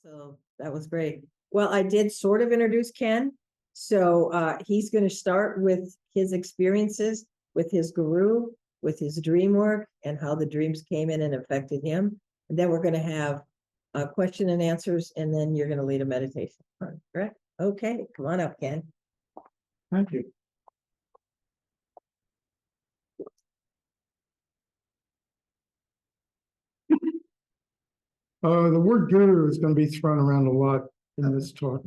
So that was great. Well, I did sort of introduce Ken. So he's going to start with his experiences with his guru, with his dream work, and how the dreams came in and affected him. And then we're going to have a question and answers, and then you're going to lead a meditation. Correct? Okay, come on up, Ken. Thank you. The word guru is going to be thrown around a lot in this talk.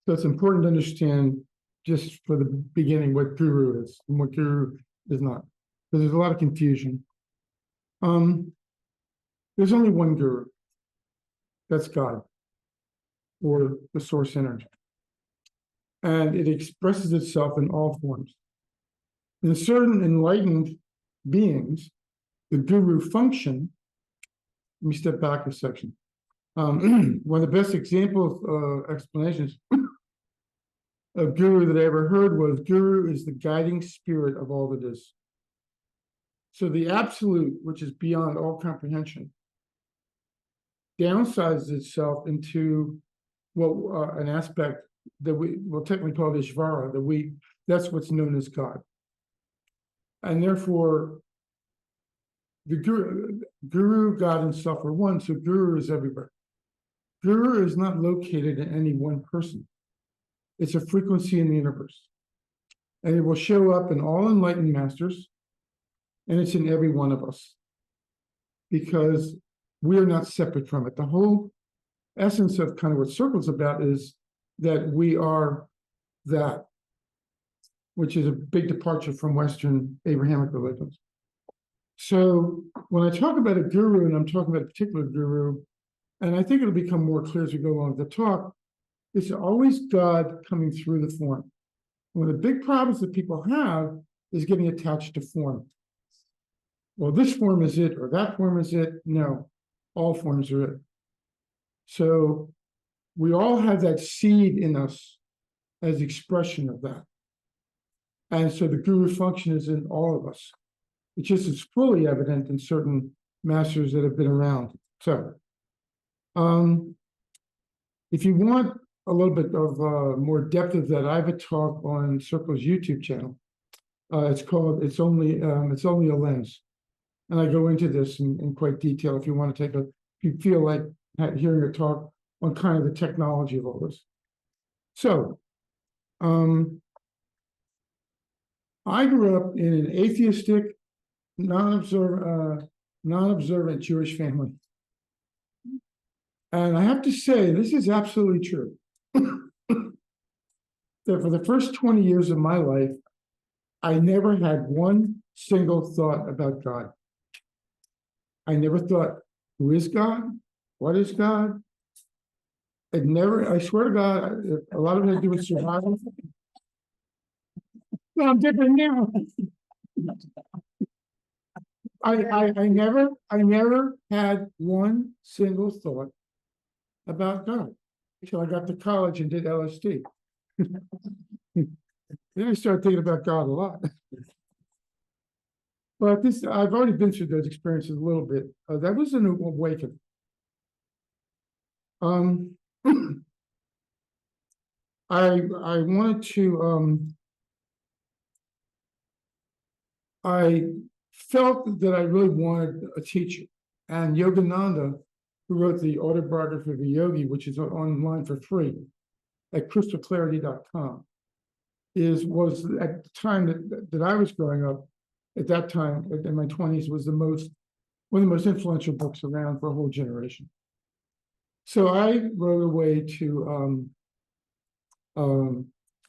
So it's important to understand, just for the beginning, what guru is and what guru is not. Because there's a lot of confusion. There's only one guru. That's God, or the source energy. And it expresses itself in all forms. In certain enlightened beings, the guru function. Let me step back a section. One of the best examples, explanations of guru that I ever heard was guru is the guiding spirit of all that is. So the absolute, which is beyond all comprehension, downsizes itself into an aspect that we will technically call Ishvara, that's what's known as God. And therefore, the guru, God, and self are one, so guru is everywhere. Guru is not located in any one person. It's a frequency in the universe. And it will show up in all enlightened masters, and it's in every one of us. Because we are not separate from it. The whole essence of kind of what Circle's about is that we are that, which is a big departure from Western Abrahamic religions. So when I talk about a guru, and I'm talking about a particular guru, and I think it'll become more clear as we go along the talk, it's always God coming through the form. One of the big problems that people have is getting attached to form. Well, this form is it, or that form is it. No, all forms are it. So we all have that seed in us as expression of that. And so the guru function is in all of us. It just is fully evident in certain masters that have been around. So, if you want a little bit of more depth of that, I have a talk on Circle's YouTube channel. It's called "It's Only a Lens," and I go into this in quite detail. If you want to if you feel like hearing a talk on kind of the technology of all this. So, I grew up in an atheistic, non-observant Jewish family. And I have to say, this is absolutely true. That for the first 20 years of my life, I never had one single thought about God. I never thought, who is God? What is God? I swear to God, a lot of it had to do with survival. Well, I'm different now. I never had one single thought about God until I got to college and did LSD. Then I started thinking about God a lot. But I've already been through those experiences a little bit. That was an awakening. I wanted to. I felt that I really wanted a teacher, and Yogananda, who wrote the autobiography of a yogi, which is online for free at crystalclarity.com, was at the time that I was growing up, at that time in my 20s, was one of the most influential books around for a whole generation. So I wrote away to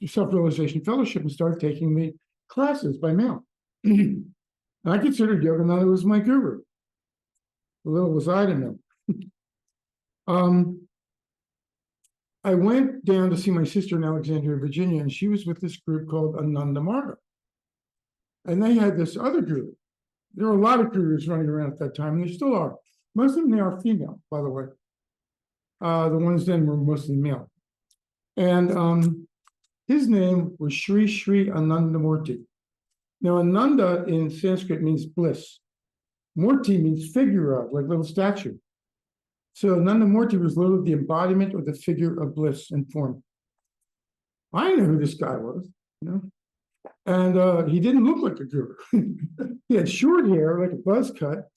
Self-Realization Fellowship and started taking the classes by mail. And I considered Yogananda was my guru. Little was I to know. I went down to see my sister in Alexandria, Virginia, and she was with this group called Ananda Marga. And they had this other guru. There were a lot of gurus running around at that time, and there still are. Most of them they are female, by the way. The ones then were mostly male. And his name was Sri Sri Anandamurti. Now, Ananda in Sanskrit means bliss. Murti means figure of, like little statue. So Nandamurti was literally the embodiment or the figure of bliss in form. I didn't know who this guy was, you know, and he didn't look like a guru. He had short hair, like a buzz cut.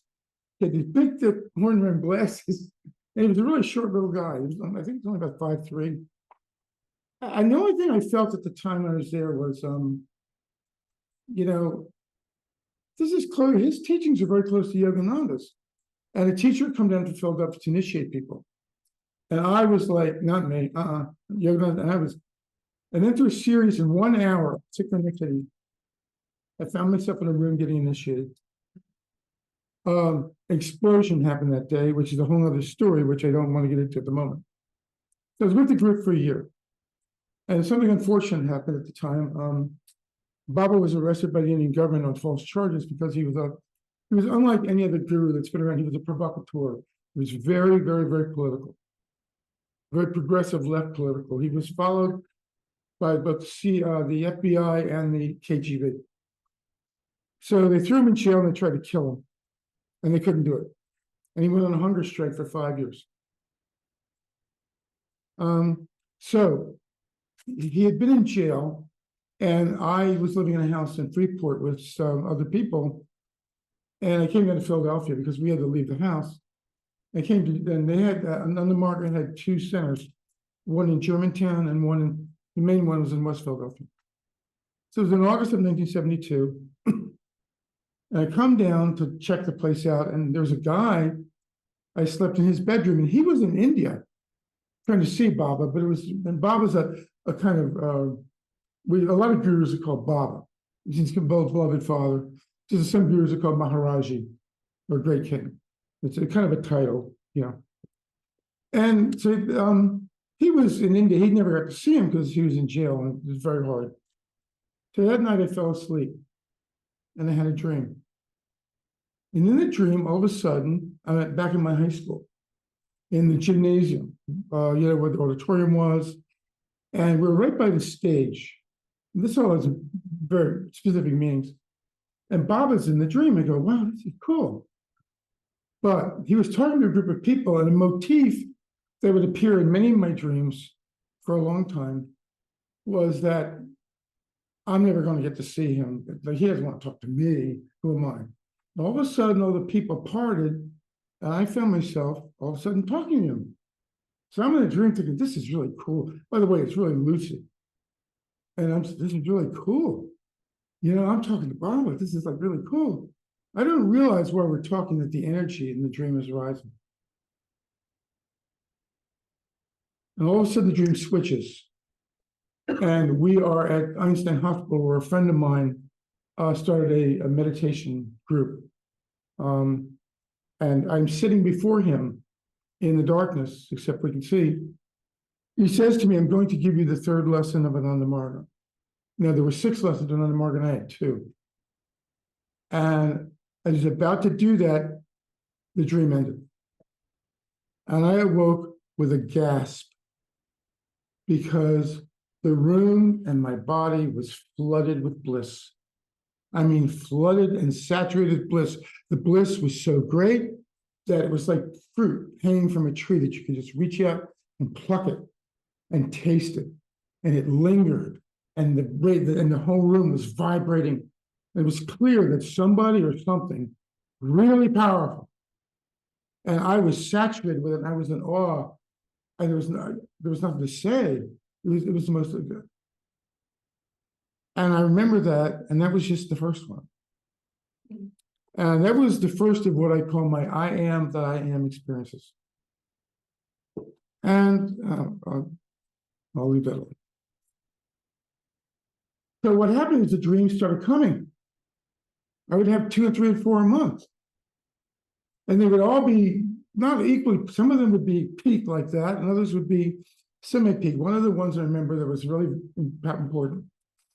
He had these big, thick horn-rimmed glasses, and he was a really short little guy. He was, I think, he was only about 5'3". And the only thing I felt at the time I was there was, you know, this is close. His teachings are very close to Yogananda's, and a teacher would come down to Philadelphia to initiate people, and I was like, not me, Yogananda, and I was. And then through a series in 1 hour, synchronicity, I found myself in a room getting initiated. Explosion happened that day, which is a whole other story, which I don't want to get into at the moment. So I was with the group for a year. And something unfortunate happened at the time. Baba was arrested by the Indian government on false charges because he was unlike any other guru that's been around. He was a provocateur. He was very, very, very political, very progressive left political. He was followed by both the FBI and the KGB. So they threw him in jail and they tried to kill him, and they couldn't do it. And he went on a hunger strike for 5 years. So he had been in jail, and I was living in a house in Freeport with some other people, and I came down to Philadelphia because we had to leave the house. I came to, and they had, Nanda Margaret had 2 centers, one in Germantown and one in, the main one was in West Philadelphia. So it was in August of 1972. And I come down to check the place out, and there was a guy, I slept in his bedroom, and he was in India trying to see Baba, but it was, and Baba's a kind of, a lot of gurus are called Baba. He's both beloved father. Just some gurus are called Maharaji, or Great King. It's a kind of a title, you know. And so he was in India. He never got to see him because he was in jail, and it was very hard. So that night I fell asleep, and I had a dream. And in the dream, all of a sudden, I went back in my high school, in the gymnasium, you know, where the auditorium was, and we were right by the stage. And this all has very specific meanings. And Baba's in the dream. I go, wow, this is cool. But he was talking to a group of people, and a motif that would appear in many of my dreams for a long time was that I'm never going to get to see him. Like, he doesn't want to talk to me. Who am I? And all of a sudden, all the people parted, and I found myself all of a sudden talking to him. So I'm in a dream thinking, this is really cool. By the way, it's really lucid. And this is really cool. You know, I'm talking to Baba. This is like really cool. I don't realize while we're talking that the energy in the dream is rising. And all of a sudden the dream switches. And we are at Einstein Hospital, where a friend of mine started a meditation group. And I'm sitting before him in the darkness, except we can see. He says to me, I'm going to give you the 3rd lesson of Ananda Marga. Now, there were 6 lessons of Ananda Marga, and I had 2. And I was about to do that, the dream ended. And I awoke with a gasp, because the room and my body was flooded with bliss. I mean, flooded and saturated with bliss. The bliss was so great that it was like fruit hanging from a tree that you could just reach out and pluck it and taste it. And it lingered, and the whole room was vibrating. It was clear that somebody or something really powerful. And I was saturated with it, and I was in awe. And there was nothing to say. It was the most good. And I remember that, and that was just the first one. And that was the first of what I call my I am that I am experiences. And I'll leave that alone. So what happened is the dreams started coming. I would have 2 or 3 or 4 a month. And they would all be not equally, some of them would be peak like that, and others would be semi-peak. One of the ones I remember that was really important,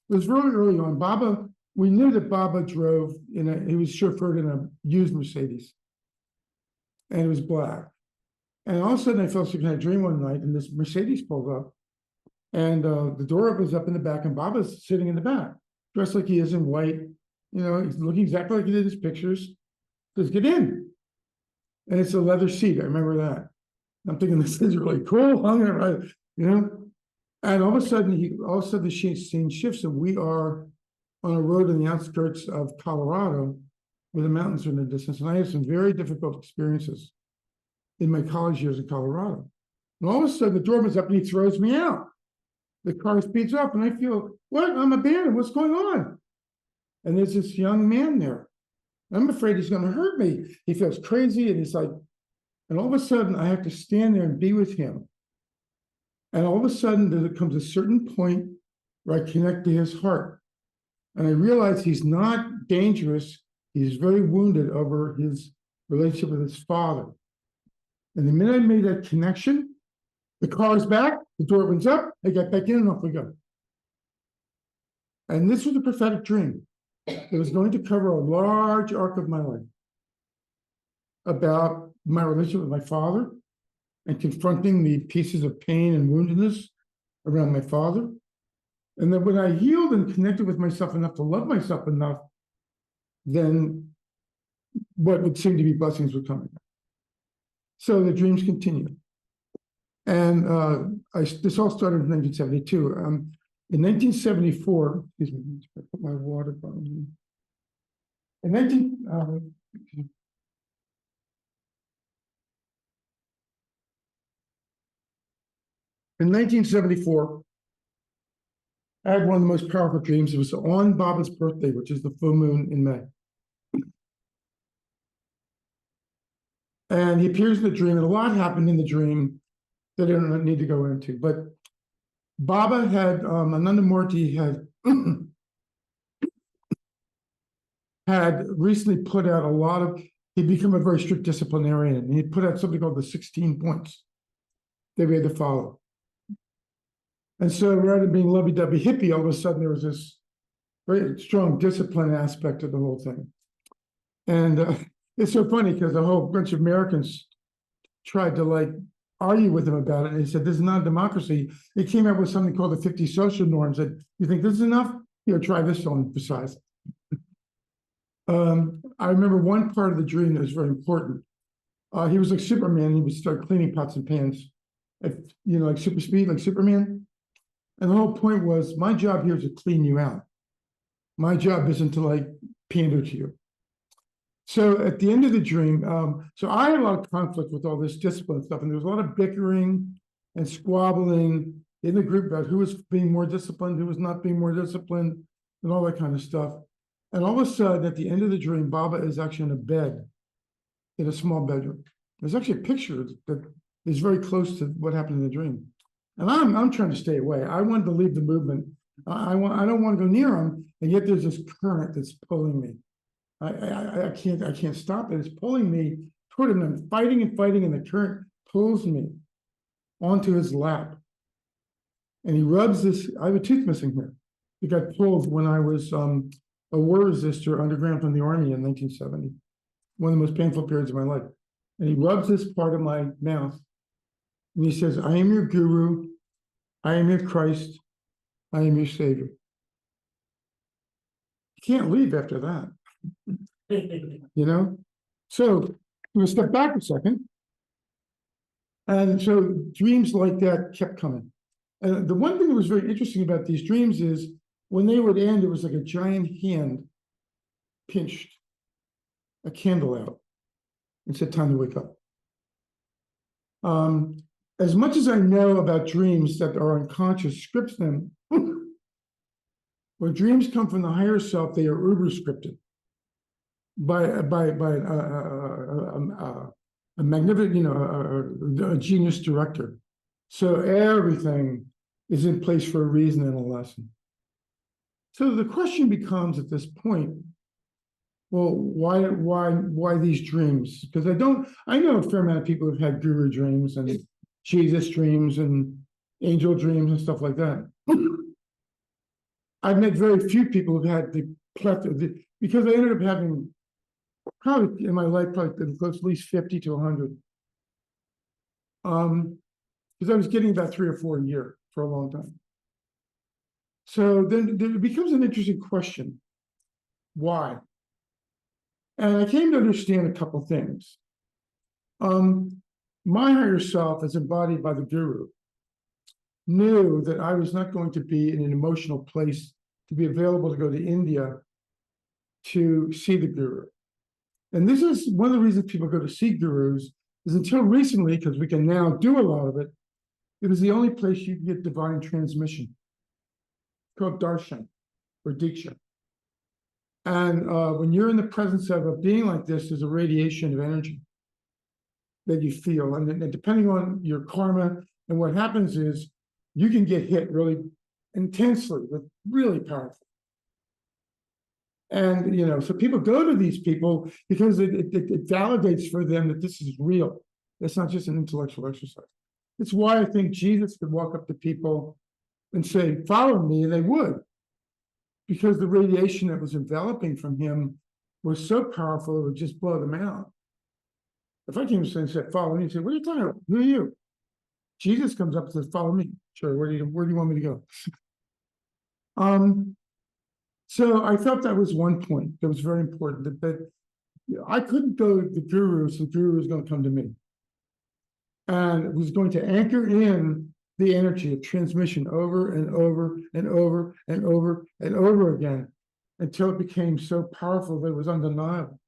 it was really early on. Baba, we knew that Baba drove he was chauffeured in a used Mercedes, and it was black. And all of a sudden I fell asleep and had a dream one night, and this Mercedes pulled up, and the door opens up in the back, and Baba's sitting in the back, dressed like he is in white. You know, he's looking exactly like he did in his pictures. Says, get in. And it's a leather seat. I remember that. I'm thinking this is really cool. I'm gonna write, you know. And all of a sudden, the scene shifts, and we are on a road in the outskirts of Colorado, where the mountains are in the distance. And I had some very difficult experiences in my college years in Colorado. And all of a sudden, the door opens up and he throws me out. The car speeds up, and I feel, what? I'm abandoned. What's going on? And there's this young man there. I'm afraid he's going to hurt me. He feels crazy, and he's like, and all of a sudden, I have to stand there and be with him. And all of a sudden, there comes a certain point where I connect to his heart. And I realize he's not dangerous. He's very wounded over his relationship with his father. And the minute I made that connection, the car's back, the door opens up, I get back in, and off we go. And this was a prophetic dream. It was going to cover a large arc of my life about my relationship with my father and confronting the pieces of pain and woundedness around my father. And then when I healed and connected with myself enough to love myself enough, then what would seem to be blessings would come. So the dreams continue. And this all started in 1972. In 1974, excuse me, I put my water bottle in. In 1974, I had one of the most powerful dreams. It was on Baba's birthday, which is the full moon in May. And he appears in the dream, and a lot happened in the dream that I don't need to go into. But Baba had, Anandamurti had recently put out a lot of, he'd become a very strict disciplinarian, and he put out something called the 16 points that we had to follow. And so rather than being lovey-dovey hippie, all of a sudden there was this very strong discipline aspect of the whole thing. And it's so funny because a whole bunch of Americans tried to like argue with him about it. And he said, this is not a democracy. He came up with something called the 50 social norms that you think this is enough? Here, try this on besides. I remember one part of the dream that was very important. He was like Superman. He would start cleaning pots and pans, like super speed, like Superman. And the whole point was, my job here is to clean you out. My job isn't to like pander to you. So at the end of the dream, so I had a lot of conflict with all this discipline stuff, and there was a lot of bickering and squabbling in the group about who was being more disciplined, who was not being more disciplined, and all that kind of stuff. And all of a sudden, at the end of the dream, Baba is actually in a bed, in a small bedroom. There's actually a picture that is very close to what happened in the dream. And I'm trying to stay away. I wanted to leave the movement. I don't want to go near him, and yet there's this current that's pulling me. I can't stop it. It's pulling me toward him. I'm fighting and fighting, and the current pulls me onto his lap. And he rubs this. I have a tooth missing here. It got pulled when I was a war resistor underground from the Army in 1970. One of the most painful periods of my life. And he rubs this part of my mouth. And he says, I am your guru. I am your Christ. I am your Savior. You can't leave after that. So I'm going to step back a second. And so dreams like that kept coming. And the one thing that was very interesting about these dreams is when they would end, it was like a giant hand pinched a candle out and said, time to wake up. As much as I know about dreams that are unconscious, scripts them. When dreams come from the higher self, they are uber scripted by a magnificent, a genius director. So everything is in place for a reason and a lesson. So the question becomes at this point, well, why these dreams? Because I know a fair amount of people who've had guru dreams and Jesus dreams and angel dreams and stuff like that. I've met very few people who've had the plethora, because I ended up having probably in my life, probably close at least 50 to 100. Because I was getting about 3 or 4 a year for a long time. So then it becomes an interesting question. Why? And I came to understand a couple things. my higher self, as embodied by the guru, knew that I was not going to be in an emotional place to be available to go to India to see the guru. And this is one of the reasons people go to see gurus, is until recently, because we can now do a lot of it, it was the only place you can get divine transmission, called darshan or diksha. And when you're in the presence of a being like this, there's a radiation of energy that you feel. And depending on your karma, and what happens is you can get hit really intensely, but really powerful. And, you know, so people go to these people because it validates for them that this is real. It's not just an intellectual exercise. It's why I think Jesus could walk up to people and say, follow me, and they would. Because the radiation that was enveloping from him was so powerful, it would just blow them out. If I came and said, follow me, he'd say, what are you talking about? Who are you? Jesus comes up and says, follow me. Sure, where do you want me to go? So I felt that was one point that was very important, that I couldn't go to the guru, so the guru was going to come to me. And it was going to anchor in the energy of transmission over and over and over and over and over again until it became so powerful that it was undeniable.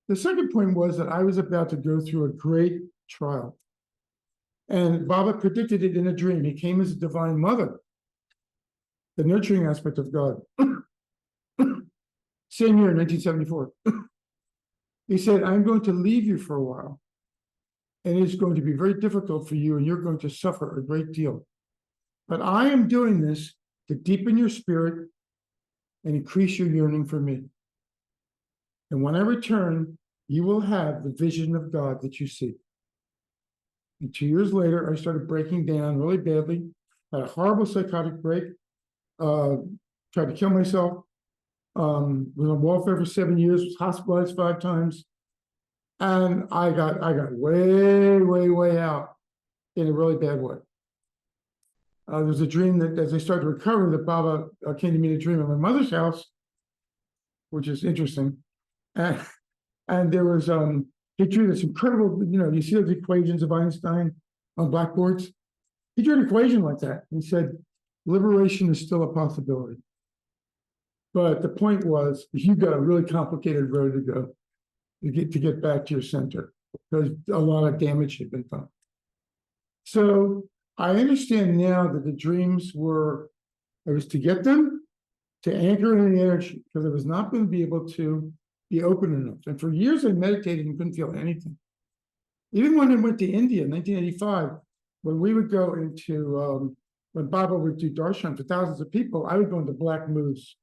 The second point was that I was about to go through a great trial. And Baba predicted it in a dream. He came as a divine mother, the nurturing aspect of God. Same year, 1974. He said, I'm going to leave you for a while. And it's going to be very difficult for you, and you're going to suffer a great deal. But I am doing this to deepen your spirit and increase your yearning for me. And when I return, you will have the vision of God that you see. And 2 years later, I started breaking down really badly, had a horrible psychotic break, tried to kill myself, was on welfare for 7 years, was hospitalized 5 times. And I got way out in a really bad way. There was a dream that as I started to recover, that Baba came to me in a dream at my mother's house, which is interesting. And there was, he drew this incredible, you know, you see those equations of Einstein on blackboards? He drew an equation like that. He said, liberation is still a possibility. But the point was, you've got a really complicated road to go to get back to your center, because a lot of damage had been done. So I understand now that the dreams were, it was to get them to anchor in the energy, because I was not going to be able to be open enough. And for years I meditated and couldn't feel anything. Even when I went to India in 1985, when we would go into, when Baba would do darshan for thousands of people, I would go into black moods.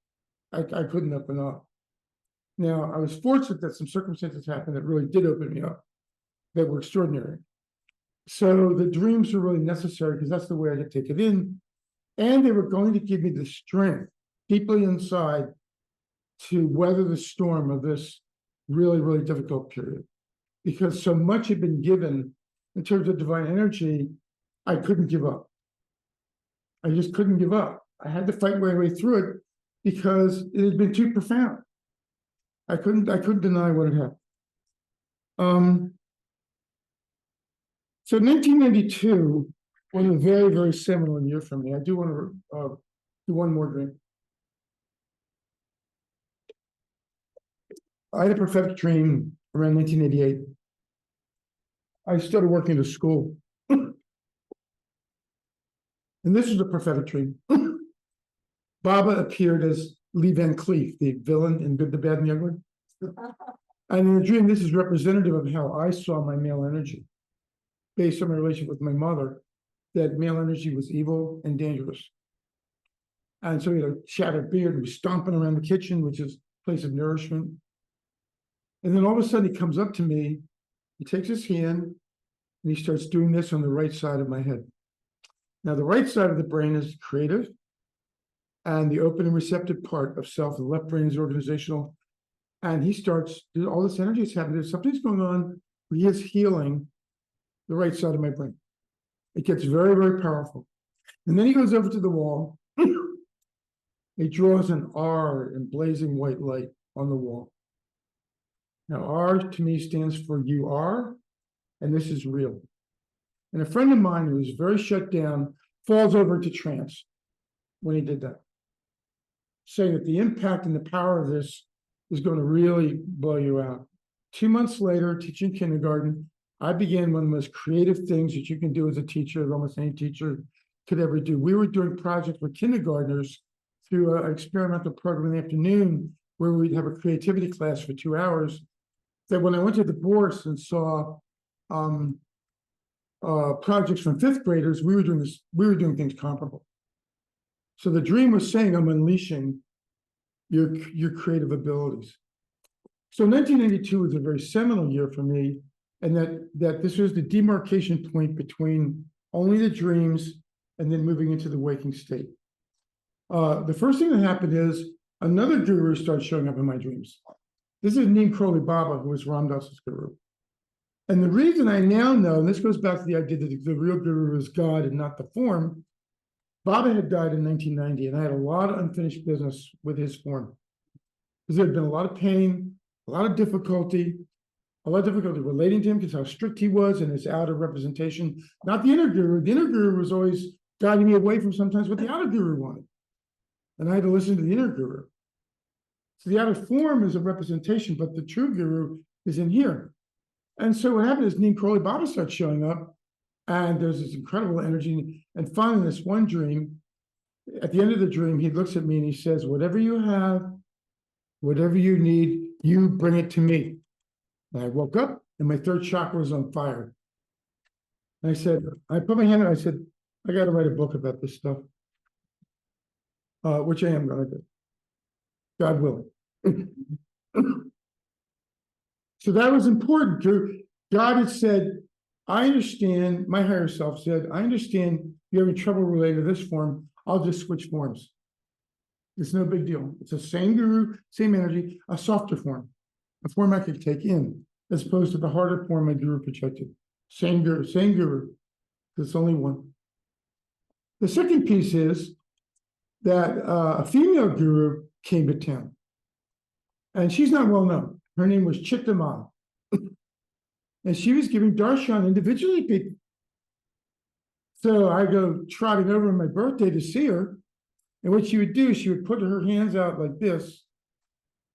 I couldn't open up. Now, I was fortunate that some circumstances happened that really did open me up, that were extraordinary. So the dreams were really necessary, because that's the way I could take it in. And they were going to give me the strength deeply inside to weather the storm of this really difficult period. Because so much had been given in terms of divine energy, I couldn't give up. I just couldn't give up. I had to fight my way through it because it had been too profound. I couldn't deny what had happened. So 1992 was a very seminal year for me. I do want to do one more dream. I had a prophetic dream around 1988. I started working at a school. And this was a prophetic dream. Baba appeared as Lee Van Cleef, the villain in Good, the Bad, and the Ugly. And in the dream, this is representative of how I saw my male energy, based on my relationship with my mother, that male energy was evil and dangerous. And so he had a shattered beard and was stomping around the kitchen, which is a place of nourishment. And then all of a sudden he comes up to me, he takes his hand, and he starts doing this on the right side of my head. Now, the right side of the brain is creative, and the open and receptive part of self, the left brain is organizational. And he starts, all this energy is happening. Something's going on. He is healing the right side of my brain. It gets very powerful. And then he goes over to the wall. He draws an R in blazing white light on the wall. Now, R to me stands for you are, and this is real. And a friend of mine who was very shut down falls over into trance when he did that, saying that the impact and the power of this is going to really blow you out. 2 months later, teaching kindergarten, I began one of the most creative things that you can do as a teacher, that almost any teacher could ever do. We were doing projects with kindergartners through an experimental program in the afternoon where we'd have a creativity class for 2 hours. That when I went to the bourse and saw projects from fifth graders, we were doing things comparable. So the dream was saying, I'm unleashing your creative abilities. So 1982 was a very seminal year for me, and that this was the demarcation point between only the dreams and then moving into the waking state. The first thing that happened is another guru started showing up in my dreams. This is Neem Karoli Baba, who was Ram Dass's guru. And the reason I now know, and this goes back to the idea that the real guru is God and not the form, Baba had died in 1990, and I had a lot of unfinished business with his form. Because there had been a lot of pain, a lot of difficulty relating to him because how strict he was and his outer representation. Not the inner guru. The inner guru was always guiding me away from sometimes what the outer guru wanted. And I had to listen to the inner guru. So the outer form is a representation, but the true guru is in here. And so what happened is Neem Karoli Baba starts showing up, and there's this incredible energy. And finally, this one dream, at the end of the dream, he looks at me and he says, whatever you have, whatever you need, you bring it to me. And I woke up and my third chakra was on fire. And I said, I put my hand on, I said, I got to write a book about this stuff, which I am going to do, God willing. So that was important. God had said, I understand, my higher self said, I understand you're having trouble related to this form. I'll just switch forms. It's no big deal. It's the same guru, same energy, a softer form, a form I could take in, as opposed to the harder form my guru projected. Same guru. There's only one. The second piece is that a female guru came to town. And she's not well known. Her name was Chittama. And she was giving darshan individually to people. So I go trotting over on my birthday to see her. And what she would do, she would put her hands out like this,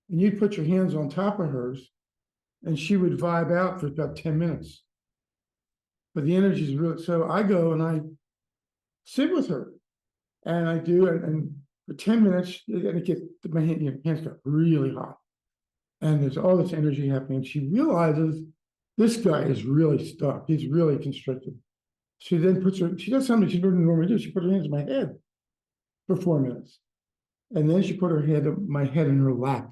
and you'd put your hands on top of hers, and she would vibe out for about 10 minutes. But the energy is really, so I go and I sit with her, and I do, and for 10 minutes, and it gets, my hands got really hot. And there's all this energy happening. And she realizes this guy is really stuck. He's really constricted. She then she does something she wouldn't normally do. She put her hands on my head for 4 minutes. And then she put my head in her lap.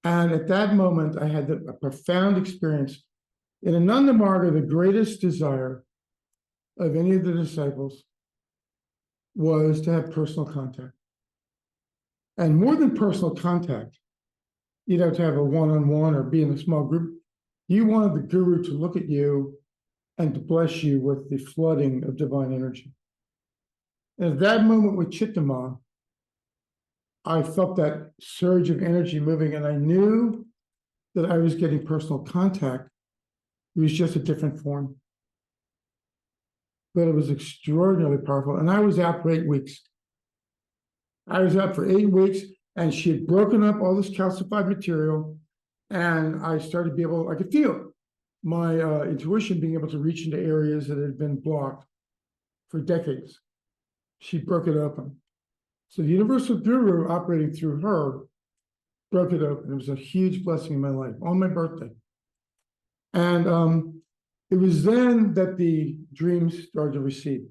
And at that moment, I had a profound experience. In Ananda Marga, the greatest desire of any of the disciples was to have personal contact. And more than personal contact, you'd have to have a one-on-one or be in a small group. You wanted the guru to look at you and to bless you with the flooding of divine energy. And at that moment with Chittama, I felt that surge of energy moving, and I knew that I was getting personal contact. It was just a different form. But it was extraordinarily powerful. And I was out for 8 weeks. I was out for 8 weeks, and she had broken up all this calcified material, and I started to be able, I could feel my intuition being able to reach into areas that had been blocked for decades. She broke it open. So the universal guru operating through her broke it open. It was a huge blessing in my life on my birthday. And it was then that the dreams started to recede.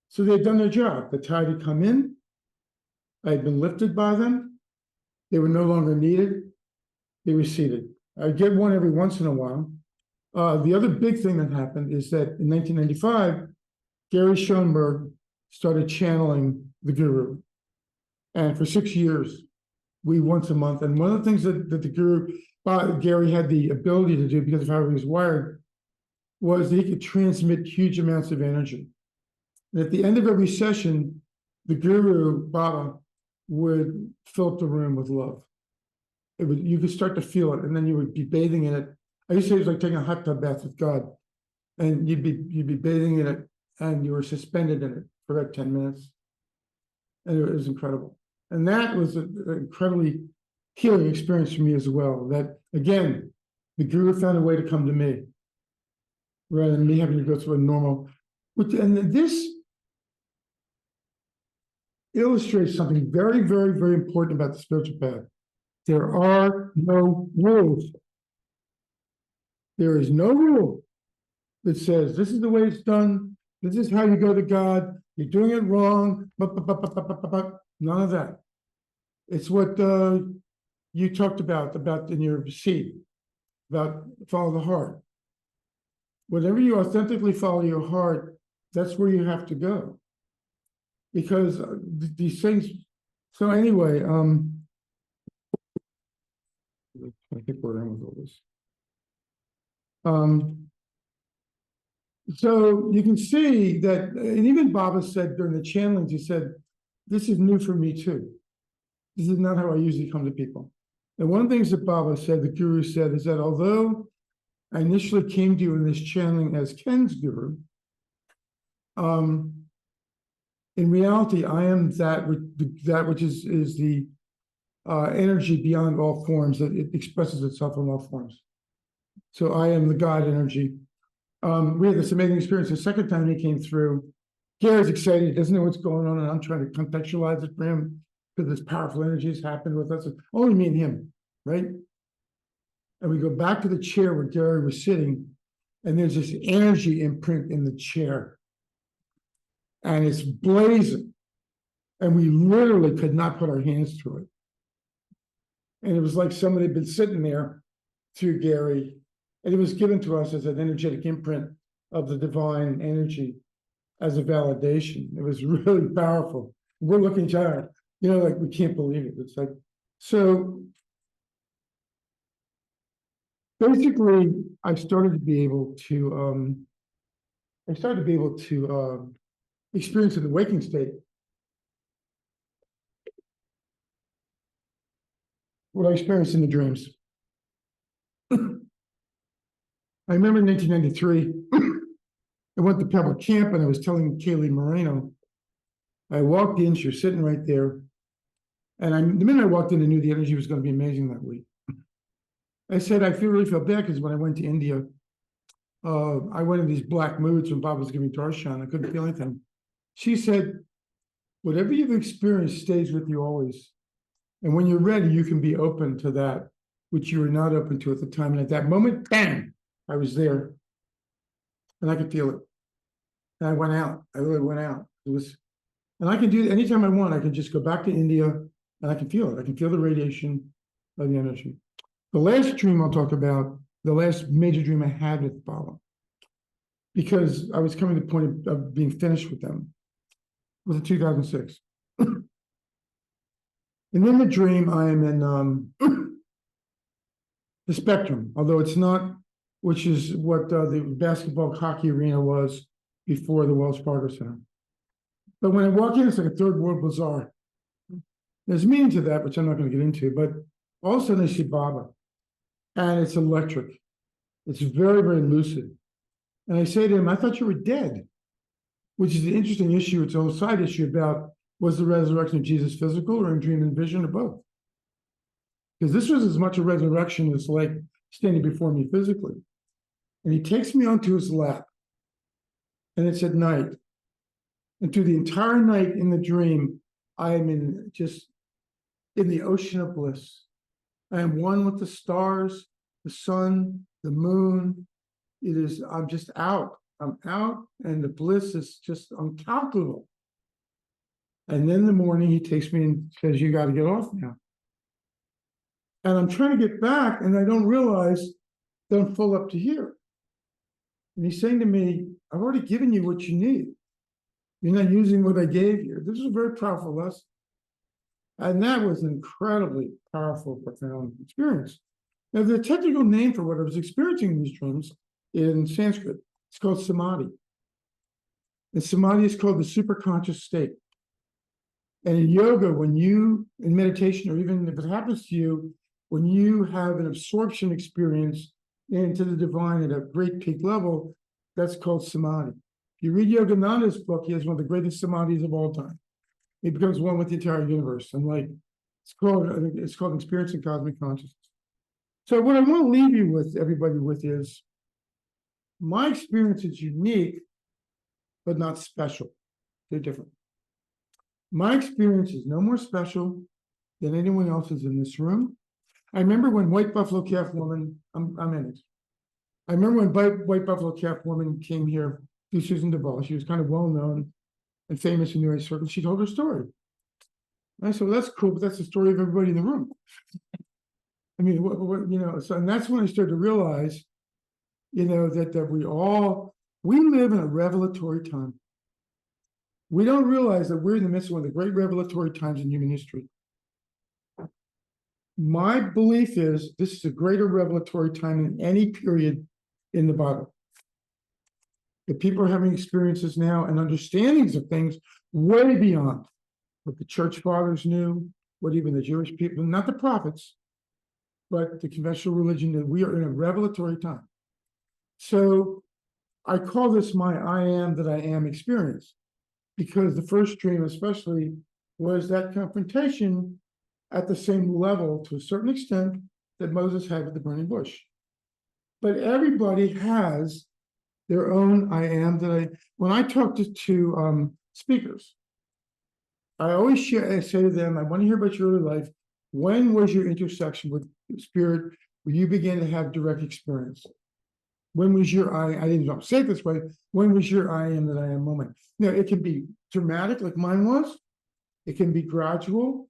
So they had done their job. The tide had come in. I had been lifted by them. They were no longer needed. They receded. I'd get one every once in a while. The other big thing that happened is that in 1995, Gary Schoenberg started channeling the guru. And for 6 years, we once a month. And one of the things that the guru, Gary had the ability to do because of how he was wired, was that he could transmit huge amounts of energy. And at the end of every session, the guru, Baba, would fill up the room with love. You could start to feel it, and then you would be bathing in it. I used to say it was like taking a hot tub bath with God, and you'd be bathing in it, and you were suspended in it for about 10 minutes, and it was incredible. And that was an incredibly healing experience for me as well. That again, the guru found a way to come to me rather than me having to go through a normal. And this illustrates something very, very, very important about the spiritual path. There are no rules. There is no rule that says this is the way it's done. This is how you go to God. You're doing it wrong. None of that. It's what you talked about in your seed, about follow the heart. Whatever you authentically follow your heart, that's where you have to go. Because these things. So anyway, I think we're in with all this. So you can see that, and even Baba said during the channelings, he said, this is new for me too. This is not how I usually come to people. And one of the things that Baba said, the guru said, is that although I initially came to you in this channeling as Ken's guru, in reality, I am that which is the energy beyond all forms, that it expresses itself in all forms. So I am the God energy. We had this amazing experience. The second time he came through, Gary's excited, he doesn't know what's going on, and I'm trying to contextualize it for him because this powerful energy has happened with us. Only me and him, right? And we go back to the chair where Gary was sitting, and there's this energy imprint in the chair. And it's blazing. And we literally could not put our hands to it. And it was like somebody had been sitting there through Gary, and it was given to us as an energetic imprint of the divine energy as a validation. It was really powerful. We're looking at each other, like we can't believe it. It's like, so basically, I started to be able to experience in the waking state what I experienced in the dreams. I remember in 1993, I went to Pebble Camp and I was telling Kaylee Moreno, I walked in, she was sitting right there. And the minute I walked in, I knew the energy was going to be amazing that week. I said, I really felt bad because when I went to India, I went in these black moods when Bob was giving darshan. I couldn't feel anything. She said, whatever you've experienced stays with you always. And when you're ready, you can be open to that, which you were not open to at the time. And at that moment, bang, I was there. And I could feel it. And I went out. I really went out. And I can do it anytime I want. I can just go back to India and I can feel it. I can feel the radiation of the energy. The last dream I'll talk about, the last major dream I had with Baba, because I was coming to the point of being finished with them, was in 2006. And in the dream, I am in the spectrum, although it's not, which is what the basketball hockey arena was before the Wells Fargo Center. But when I walk in, it's like a third world bazaar. There's meaning to that, which I'm not going to get into, but all of a sudden I see Baba, and it's electric. It's very, very lucid. And I say to him, I thought you were dead, which is an interesting issue. It's a whole side issue about, was the resurrection of Jesus physical or in dream and vision or both? Because this was as much a resurrection as like standing before me physically. And he takes me onto his lap, and it's at night. And through the entire night in the dream, I am in the ocean of bliss. I am one with the stars, the sun, the moon. I'm just out. I'm out, and the bliss is just incalculable. And then in the morning, he takes me and says, you got to get off now. And I'm trying to get back, and I don't realize that I'm full up to here. And he's saying to me, I've already given you what you need. You're not using what I gave you. This is a very powerful lesson. And that was an incredibly powerful, profound experience. Now, the technical name for what I was experiencing in these dreams in Sanskrit, it's called samadhi. And samadhi is called the superconscious state. And in yoga, in meditation, or even if it happens to you, when you have an absorption experience into the divine at a great peak level, that's called samadhi. If you read Yogananda's book, he has one of the greatest samadhis of all time. He becomes one with the entire universe. And like, it's called experiencing cosmic consciousness. So what I want to leave you with, everybody, with is my experience is unique, but not special. They're different. My experience is no more special than anyone else's in this room. I remember when White Buffalo Calf Woman, I'm in it. I remember when White Buffalo Calf Woman came here through Susan Duvall. She was kind of well known and famous in the area circle. She told her story. And I said, well, that's cool, but that's the story of everybody in the room. I mean, so, and that's when I started to realize, that we live in a revelatory time. We don't realize that we're in the midst of one of the great revelatory times in human history. My belief is this is a greater revelatory time in any period in the Bible. That people are having experiences now and understandings of things way beyond what the church fathers knew, what even the Jewish people, not the prophets, but the conventional religion, that we are in a revelatory time. So I call this my I am that I am experience, because the first dream especially was that confrontation at the same level to a certain extent that Moses had with the burning bush. But everybody has their own I am that when I talk to speakers, I always say to them, I want to hear about your early life. When was your intersection with spirit where you began to have direct experience? When was your I didn't say it this way, when was your I am that I am moment? Now, it can be dramatic like mine was. It can be gradual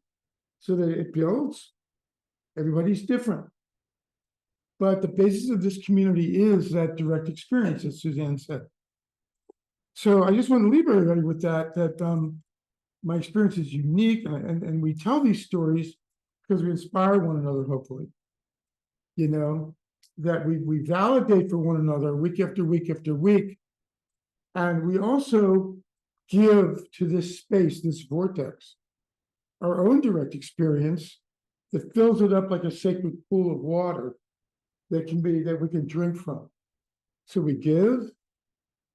so that it builds. Everybody's different. But the basis of this community is that direct experience, as Suzanne said. So I just want to leave everybody with that my experience is unique, and we tell these stories because we inspire one another, hopefully. That we validate for one another week after week after week. And we also give to this space, this vortex, our own direct experience that fills it up like a sacred pool of water that we can drink from. So we give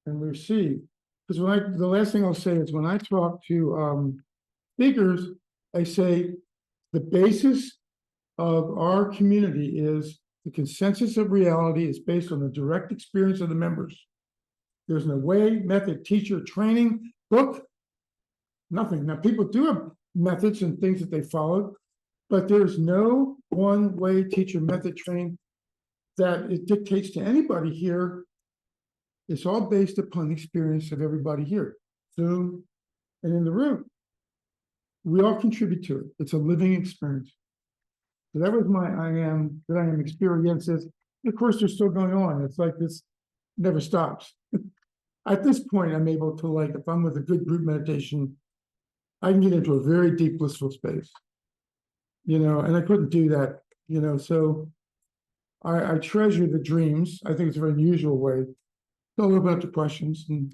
and we receive. Because the last thing I'll say is when I talk to speakers, I say the basis of our community is the consensus of reality is based on the direct experience of the members. There's no way, method, teacher, training, book, nothing. Now, people do have methods and things that they follow, but there's no one way teacher, method, training that it dictates to anybody here. It's all based upon the experience of everybody here, Zoom and in the room. We all contribute to it. It's a living experience. So that was my I am experiences. Of course, they're still going on. It's like this never stops. At this point, I'm able to, like, if I'm with a good group meditation, I can get into a very deep blissful space, and I couldn't do that, so I treasure the dreams. I think it's a very unusual way. So I'll open up to questions and